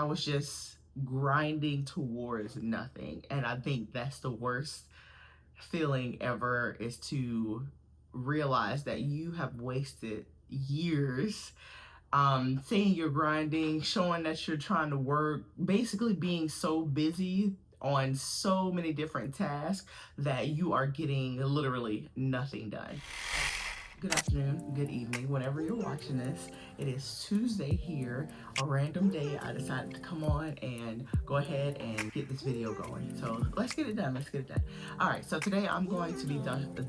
was just grinding towards nothing. And I think that's the worst feeling ever, is to realize that you have wasted years saying you're grinding, showing that you're trying to work, basically being so busy on so many different tasks that you are getting literally nothing done. Good afternoon, good evening, whenever you're watching this. It is Tuesday here, a random day. I decided to come on and go ahead and get this video going. So let's get it done, All right, so today I'm going to be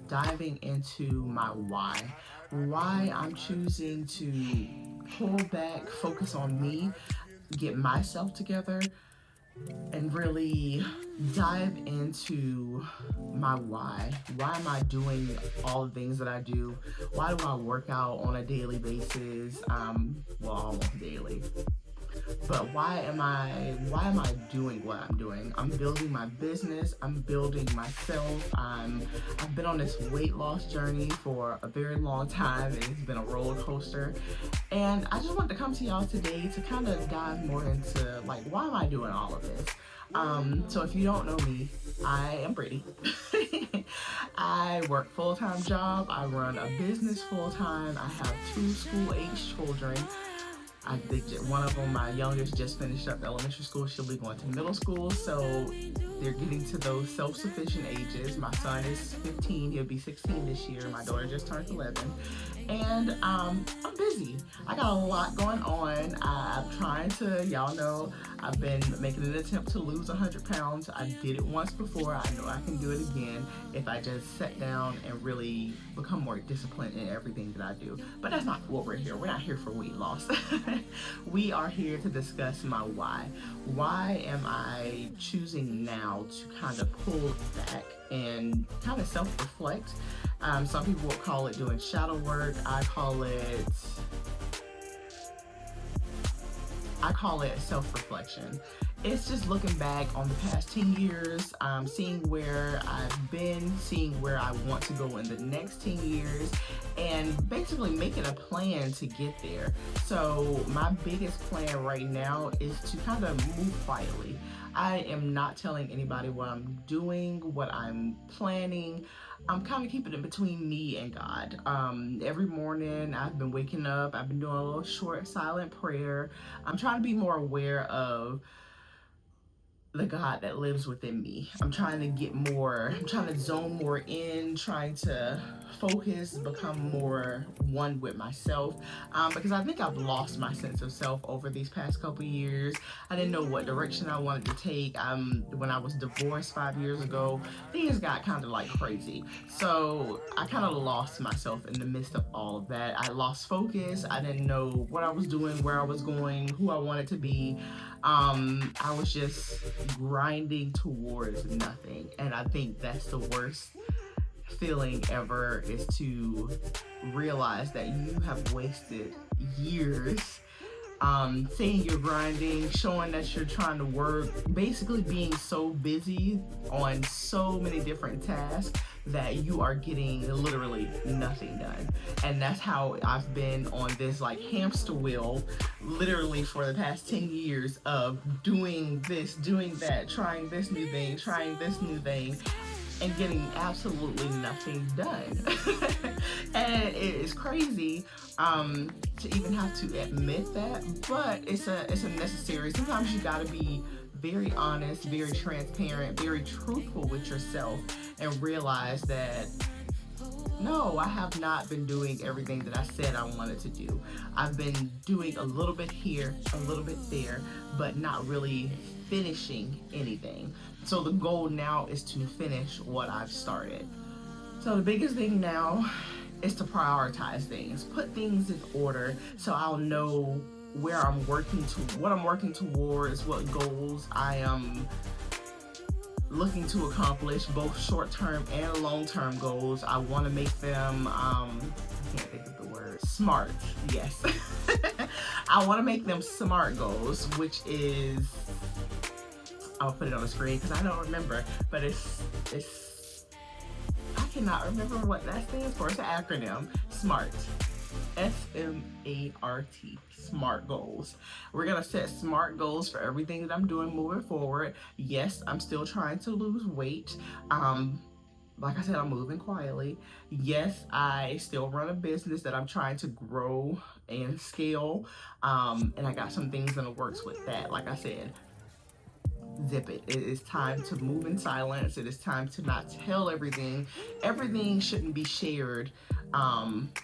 diving into my why I'm choosing to pull back, focus on me, get myself together, and really dive into my why. Why am I doing all the things that I do? Why do I work out on a daily basis? Well, almost daily. But why am I doing what I'm doing? I'm building my business, I'm building myself. I've been on this weight loss journey for a very long time, and it's been a roller coaster. And I just wanted to come to y'all today to kind of dive more into, like, why am I doing all of this? So if you don't know me, I am Brittany. I work full-time job. I run a business full-time. I have 2 school-age children. I think one of them, my youngest, just finished up elementary school. She'll be going to middle school, so they're getting to those self-sufficient ages. My son is 15, he'll be 16 this year. My daughter just turned 11. And I'm busy. I got a lot going on. I'm trying to, y'all know, I've been making an attempt to lose 100 pounds. I did it once before. I know I can do it again if I just sit down and really become more disciplined in everything that I do. But that's not what we're here. We're not here for weight loss. We are here to discuss my why. Why am I choosing now to kind of pull back and kind of self-reflect? Some people will call it doing shadow work. I call it self-reflection. It's just looking back on the past 10 years, seeing where I've been, seeing where I want to go in the next 10 years, and basically making a plan to get there. So my biggest plan right now is to kind of move quietly. I am not telling anybody what I'm doing, what I'm planning. I'm kind of keeping it between me and God. Every morning I've been waking up, I've been doing a little short silent prayer. I'm trying to be more aware of the God that lives within me. I'm trying to zone more in, trying to focus, become more one with myself, because I think I've lost my sense of self over these past couple years. I didn't know what direction I wanted to take. When I was divorced 5 years ago, things got kind of like crazy. So I kind of lost myself in the midst of all of that. I lost focus. I didn't know what I was doing, where I was going, who I wanted to be. I was just grinding towards nothing. And I think that's the worst feeling ever, is to realize that you have wasted years saying you're grinding, showing that you're trying to work, basically being so busy on so many different tasks that you are getting literally nothing done. And that's how I've been on this like hamster wheel literally for the past 10 years of doing this, doing that, trying this new thing, and getting absolutely nothing done. And it is crazy to even have to admit that, but it's a necessary. Sometimes you gotta be very honest, very transparent, very truthful with yourself, and realize that no, I have not been doing everything that I said I wanted to do. I've been doing a little bit here, a little bit there, but not really finishing anything. So the goal now is to finish what I've started. So the biggest thing now is to prioritize things, put things in order, so I'll know where I'm working to, what I'm working towards, what goals I am looking to accomplish, both short-term and long-term goals. I want to make them, I can't think of the word, smart, yes. I want to make them SMART goals, which is, I'll put it on the screen because I don't remember, but it's I cannot remember what that stands for. It's an acronym, SMART. SMART, SMART goals. We're gonna set SMART goals for everything that I'm doing moving forward. Yes, I'm still trying to lose weight. Like I said, I'm moving quietly. Yes, I still run a business that I'm trying to grow and scale. And I got some things in the works with that. Like I said, zip it. It is time to move in silence. It is time to not tell everything. Everything shouldn't be shared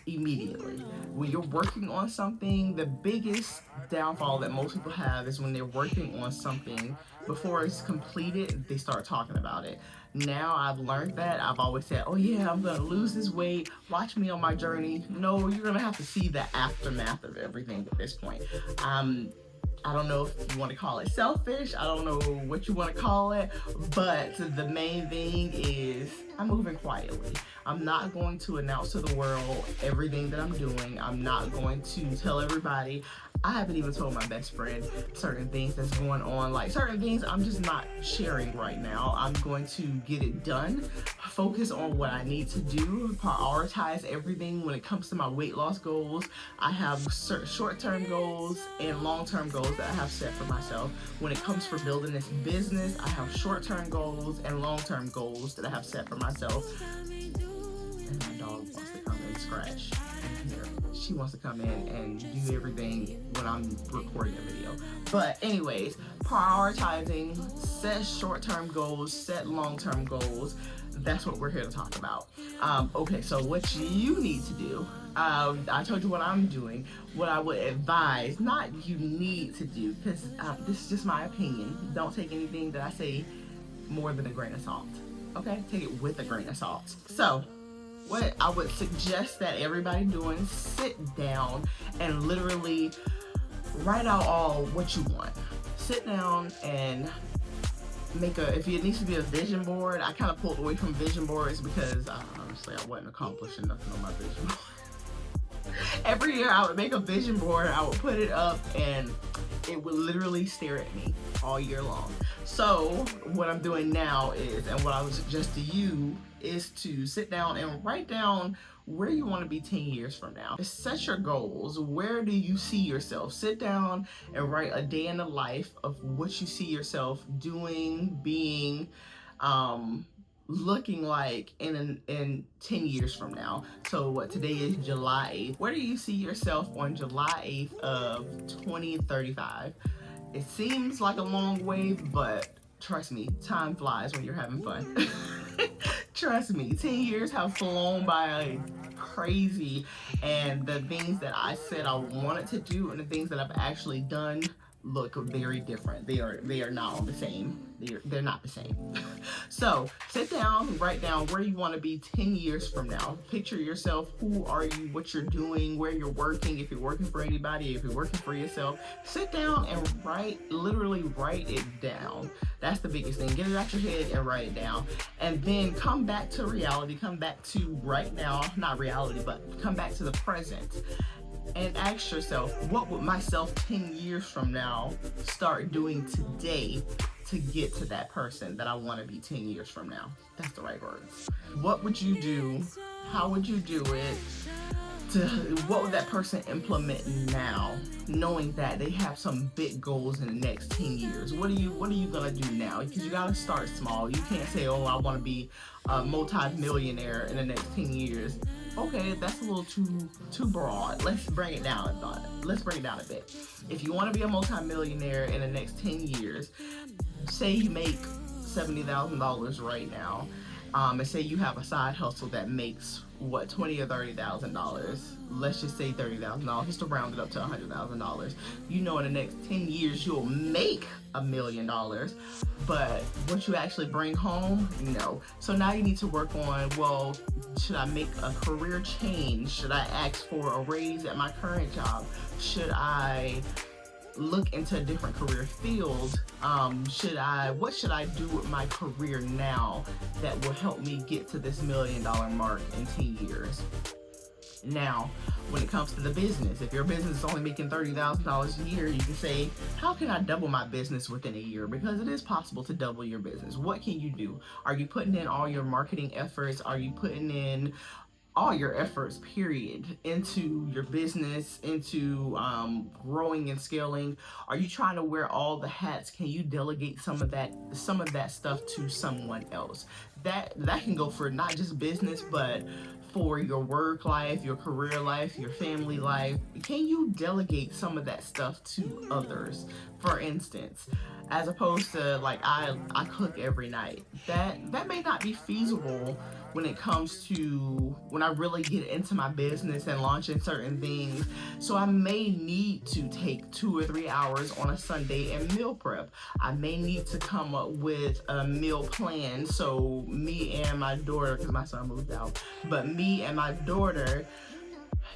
immediately. When you're working on something, the biggest downfall that most people have is when they're working on something, before it's completed, they start talking about it. Now I've learned that. I've always said, oh yeah, I'm gonna lose this weight, watch me on my journey. No, you're gonna have to see the aftermath of everything at this point. I don't know if you want to call it selfish. I don't know what you want to call it. But the main thing is I'm moving quietly. I'm not going to announce to the world everything that I'm doing. I'm not going to tell everybody. I haven't even told my best friend certain things that's going on. Like certain things I'm just not sharing right now. I'm going to get it done, focus on what I need to do, prioritize everything when it comes to my weight loss goals. I have certain short-term goals and long-term goals that I have set for myself. When it comes for building this business, I have short-term goals and long-term goals that I have set for myself. And my dog wants to come and scratch in here. She wants to come in and do everything when I'm recording a video. But anyways, prioritizing, set short-term goals, set long-term goals. That's what we're here to talk about. Okay, so what you need to do, I told you what I'm doing. What I would advise, not you need to do, because this is just my opinion. Don't take anything that I say more than a grain of salt. Okay, take it with a grain of salt. So what I would suggest that everybody doing, sit down and literally write out all what you want. Sit down and make if it needs to be a vision board. I kind of pulled away from vision boards because honestly I wasn't accomplishing nothing on my vision board. Every year I would make a vision board, I would put it up, and it would literally stare at me all year long. So what I'm doing now is, and what I would suggest to you, is to sit down and write down where you want to be 10 years from now. Set your goals. Where do you see yourself? Sit down and write a day in the life of what you see yourself doing, being, looking like in 10 years from now. So what, today is July 8th. Where do you see yourself on July 8th of 2035? It seems like a long way, but trust me, time flies when you're having fun. Trust me, 10 years have flown by crazy, and the things that I said I wanted to do and the things that I've actually done look very different. They are not on the same. They're not the same. So sit down, write down where you want to be 10 years from now. Picture yourself. Who are you? What you're doing? Where you're working? If you're working for anybody, if you're working for yourself, sit down and literally write it down. That's the biggest thing. Get it out your head and write it down. And then come back to reality. Come back to right now. Not reality, but come back to the present. And ask yourself, what would myself 10 years from now start doing today to get to that person that I want to be 10 years from now? That's the right words. What would you do? How would you do it? What would that person implement now, knowing that they have some big goals in the next 10 years? What are you gonna do now? Because you gotta start small. You can't say, oh, I want to be a multi-millionaire in the next 10 years. Okay, that's a little too broad. Let's bring it down a bit. If you want to be a multi-millionaire in the next 10 years, say you make $70,000 right now, and say you have a side hustle that makes what, $20,000 or $30,000. Let's just say $30,000, just to round it up to $100,000. You know, in the next 10 years you'll make $1 million, but what you actually bring home, no. So now you need to work on, well, should I make a career change? Should I ask for a raise at my current job? Should I look into a different career field? What should I do with my career now that will help me get to this $1 million mark in 10 years? Now, when it comes to the business, if your business is only making $30,000 a year, you can say, how can I double my business within a year? Because it is possible to double your business. What can you do? Are you putting in all your marketing efforts? Are you putting in all your efforts, period, into your business, into growing and scaling? Are you trying to wear all the hats? Can you delegate some of that stuff to someone else? That can go for not just business, but for your work life, your career life, your family life. Can you delegate some of that stuff to others? For instance, as opposed to like I cook every night. That may not be feasible when it comes to when I really get into my business and launching certain things. So I may need to take 2 or 3 hours on a Sunday and meal prep. I may need to come up with a meal plan so me and my daughter, because my son moved out, but me and my daughter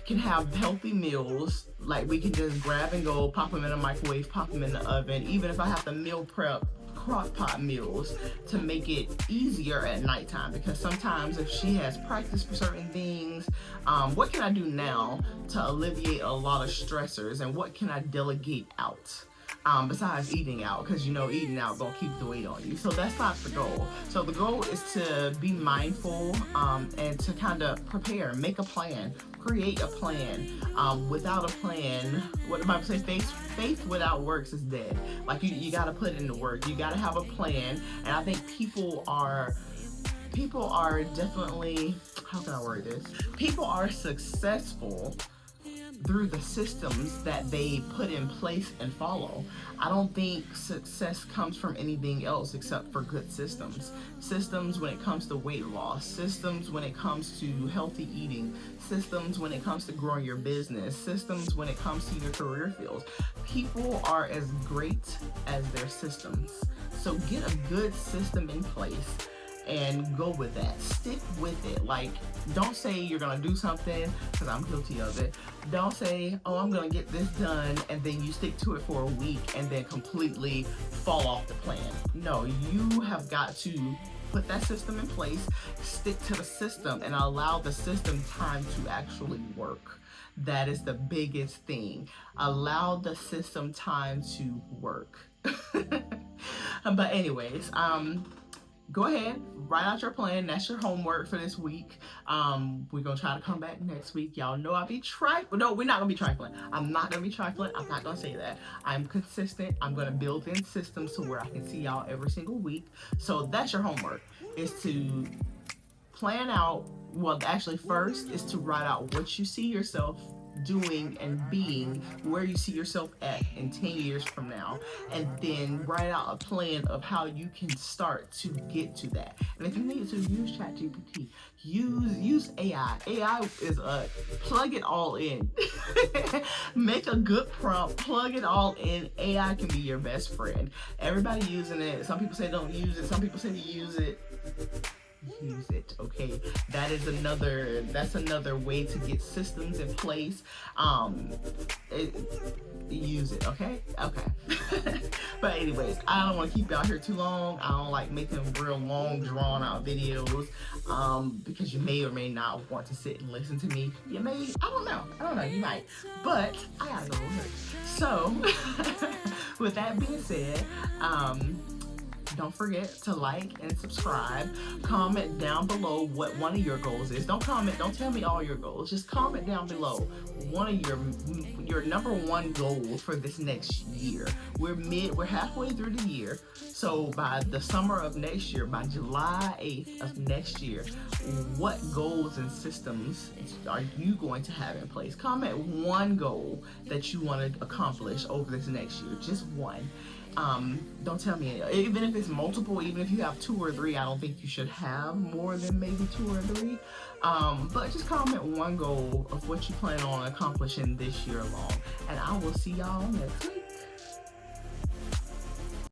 can have healthy meals. Like we can just grab and go, pop them in the microwave, pop them in the oven. Even if I have to meal prep crock pot meals to make it easier at nighttime, because sometimes if she has practice for certain things, what can I do now to alleviate a lot of stressors, and what can I delegate out? Besides eating out, because you know eating out gonna keep the weight on you. So that's not the goal. So the goal is to be mindful and to kind of prepare, make a plan, create a plan. Without a plan, what the Bible says, faith without works is dead. Like you got to put in the work. You got to have a plan. And I think people are definitely, how can I word this? People are successful through the systems that they put in place and follow. I don't think success comes from anything else except for good systems. Systems when it comes to weight loss, systems when it comes to healthy eating, systems when it comes to growing your business, systems when it comes to your career fields. People are as great as their systems. So get a good system in place and go with that. Stick with it. Like, don't say you're gonna do something, because I'm guilty of it. Don't say, oh, I'm gonna get this done, and then you stick to it for a week and then completely fall off the plan. No, you have got to put that system in place, stick to the system, and allow the system time to actually work. That is the biggest thing. Allow the system time to work. But anyways, go ahead, write out your plan. That's your homework for this week. We're gonna try to come back next week. Y'all know I'll be trifling. No, we're not gonna be trifling. I'm not gonna be trifling. I'm not gonna say that. I'm consistent. I'm gonna build in systems to where I can see y'all every single week. So that's your homework, is to plan out. Well, actually, first is to write out what you see yourself doing and being, where you see yourself at in 10 years from now, and then write out a plan of how you can start to get to that. And if you need to, use ChatGPT, use AI. AI is plug it all in. Make a good prompt, plug it all in. AI can be your best friend. Everybody using it. Some people say don't use it, some people say to use it. Use it, okay? That's another way to get systems in place. Use it, okay? But anyways, I don't want to keep y'all here too long. I don't like making real long, drawn out videos, because you may or may not want to sit and listen to me. You may, I don't know, you might, but I gotta go work. So with that being said, don't forget to like and subscribe. Comment down below what one of your goals is. Don't tell me all your goals. Just comment down below one of your number one goal for this next year. We're halfway through the year. So by the summer of next year, by July 8th of next year, what goals and systems are you going to have in place? Comment one goal that you want to accomplish over this next year. Just one. Don't tell me, even if it's multiple, even if you have 2 or 3, I don't think you should have more than maybe 2 or 3. But just comment one goal of what you plan on accomplishing this year long. And I will see y'all next week.